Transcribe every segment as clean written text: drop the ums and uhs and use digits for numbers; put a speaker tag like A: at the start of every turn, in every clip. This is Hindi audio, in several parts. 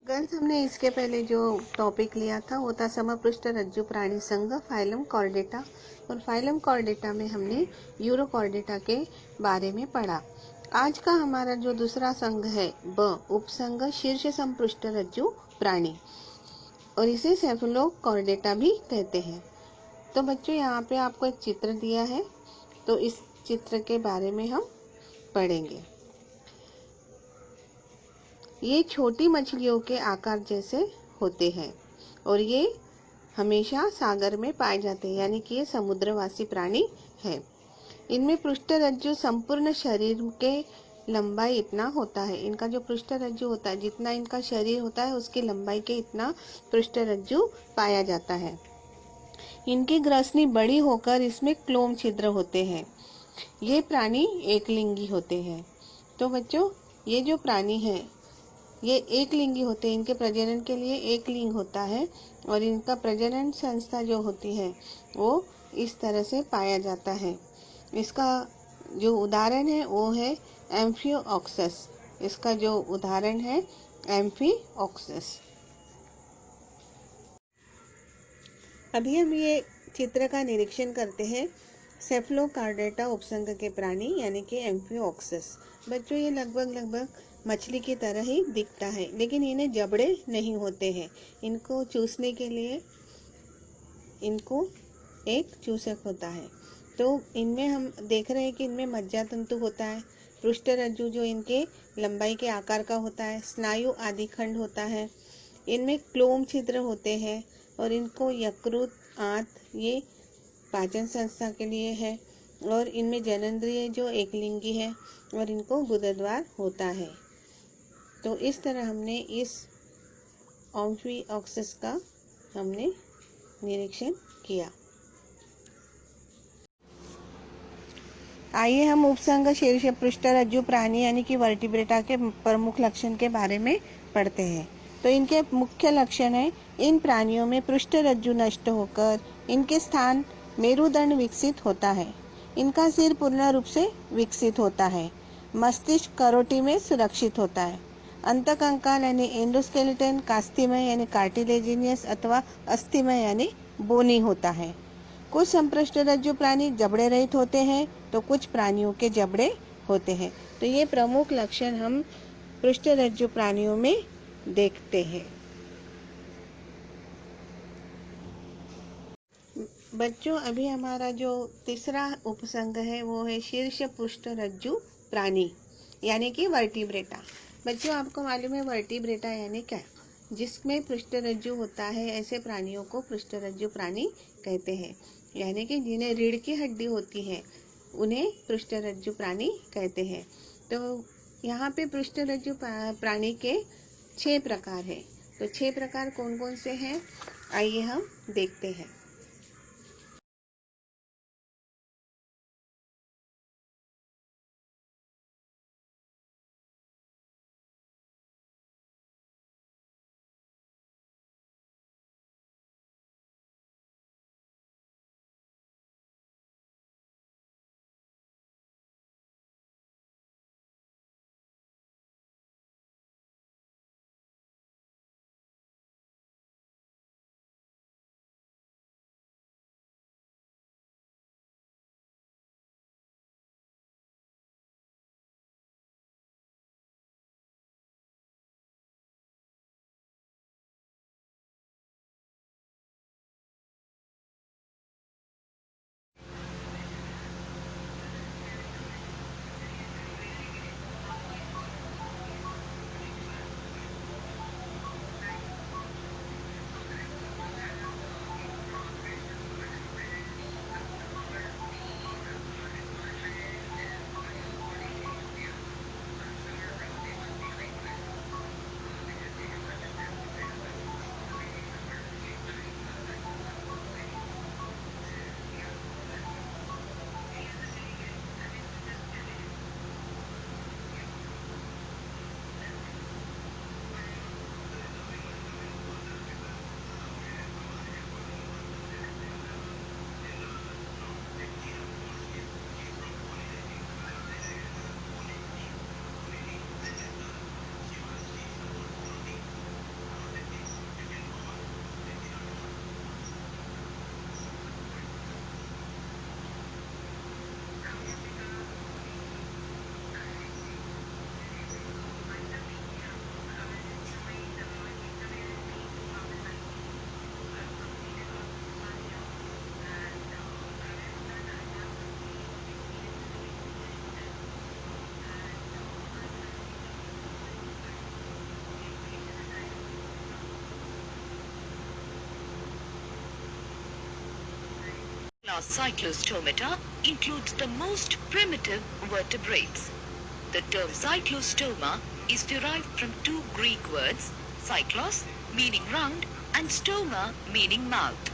A: गर्ल्स, हमने इसके पहले जो टॉपिक लिया था वो था समपृष्ठ रज्जु प्राणी संघ फाइलम कॉर्डेटा। और फाइलम कॉर्डेटा में हमने यूरोकॉर्डेटा के बारे में पढ़ा। आज का हमारा जो दूसरा संघ है ब उपसंघ शीर्ष संपृष्ठ रज्जु प्राणी, और इसे सेफलोकॉर्डेटा भी कहते हैं। तो बच्चों, यहाँ पे आपको एक चित्र दिया है, तो इस चित्र के बारे में हम पढ़ेंगे। ये छोटी मछलियों के आकार जैसे होते हैं और ये हमेशा सागर में पाए जाते हैं, यानी कि ये समुद्रवासी प्राणी है। इनमें पृष्ठरज्जु संपूर्ण शरीर के लंबाई इतना होता है। इनका जो पृष्ठरज्जु होता है, जितना इनका शरीर होता है उसकी लंबाई के इतना पृष्ठरज्जु पाया जाता है। इनकी ग्रसनी बड़ी होकर इसमें क्लोम छिद्र होते हैं। ये प्राणी एकलिंगी होते हैं। तो बच्चों, ये जो प्राणी है ये एक लिंगी होते हैं। इनके प्रजनन के लिए एक लिंग होता है और इनका प्रजनन संस्था जो होती है वो इस तरह से पाया जाता है। इसका जो उदाहरण है वो है एम्फियोक्सस। इसका जो उदाहरण है एम्फियोक्सस। अभी हम ये चित्र का निरीक्षण करते हैं सेफलोकार्डेटा उपसंघ के प्राणी यानी कि एम्फियोक्सस। बच्चों, ये लगभग मछली की तरह ही दिखता है, लेकिन इन्हें जबड़े नहीं होते हैं। इनको चूसने के लिए इनको एक चूसक होता है। तो इनमें हम देख रहे हैं कि इनमें मज्जा तंतु होता है, पृष्ठरज्जु जो इनके लंबाई के आकार का होता है, स्नायु आदि खंड होता है, इनमें क्लोम छिद्र होते हैं और इनको यकृत, आंत ये पाचन संस्था के लिए है, और इनमें जननेंद्रिय जो एकलिंगी है और इनको गुदद्वार होता है। तो इस तरह हमने इस एम्फियोक्सस का हमने निरीक्षण किया। आइए हम उपसंघ शीर्ष पृष्ठरज्जु प्राणी यानी कि वर्टिब्रेटा के प्रमुख लक्षण के बारे में पढ़ते हैं। तो इनके मुख्य लक्षण है, इन प्राणियों में पृष्ठरज्जु नष्ट होकर इनके स्थान मेरुदंड विकसित होता है। इनका सिर पूर्ण रूप से विकसित होता है। मस्तिष्क करोटी में सुरक्षित होता है। अंतकंकाल यानी एंडोस्केलेटन कास्थिमय यानी कार्टिलेजिनियस अथवा अस्थिमय यानी बोनी होता है। कुछ संपृष्ठरज्जु प्राणी जबड़े रहित होते हैं तो कुछ प्राणियों के जबड़े होते हैं। तो ये प्रमुख लक्षण हम पृष्ठरज्जु प्राणियों में देखते हैं। बच्चों, अभी हमारा जो तीसरा उपसंघ है वो है शीर्ष पृष्ठरज्जु प्राणी यानी कि वर्टिब्रेटा। बच्चों, आपको मालूम है वर्टिब्रेटा यानी क्या? जिसमें पृष्ठरज्जु होता है, ऐसे प्राणियों को पृष्ठरज्जु प्राणी कहते हैं। यानी कि जिन्हें रीढ़ की हड्डी होती है उन्हें पृष्ठरज्जु प्राणी कहते हैं। तो यहाँ पे पृष्ठरज्जु प्राणी के 6 प्रकार है। तो 6 प्रकार कौन कौन से हैं, आइए हम देखते हैं।
B: class Cyclostomata includes the most primitive vertebrates. The term cyclostoma is derived from two Greek words, cyclos, meaning round, and stoma, meaning mouth.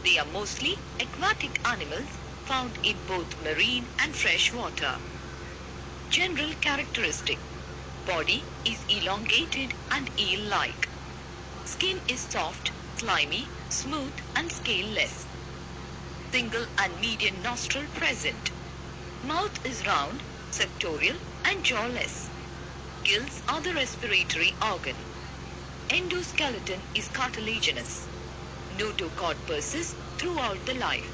B: They are mostly aquatic animals found in both marine and fresh water. General characteristic: body is elongated and eel-like. Skin is soft, slimy, smooth and scaleless. Single and median nostril present. Mouth is round, sectorial and jawless. Gills are the respiratory organ. Endoskeleton is cartilaginous. Notochord persists throughout the life.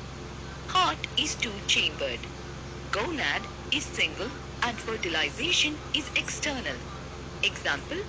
B: Heart is two-chambered. Gonad is single and fertilization is external. Example: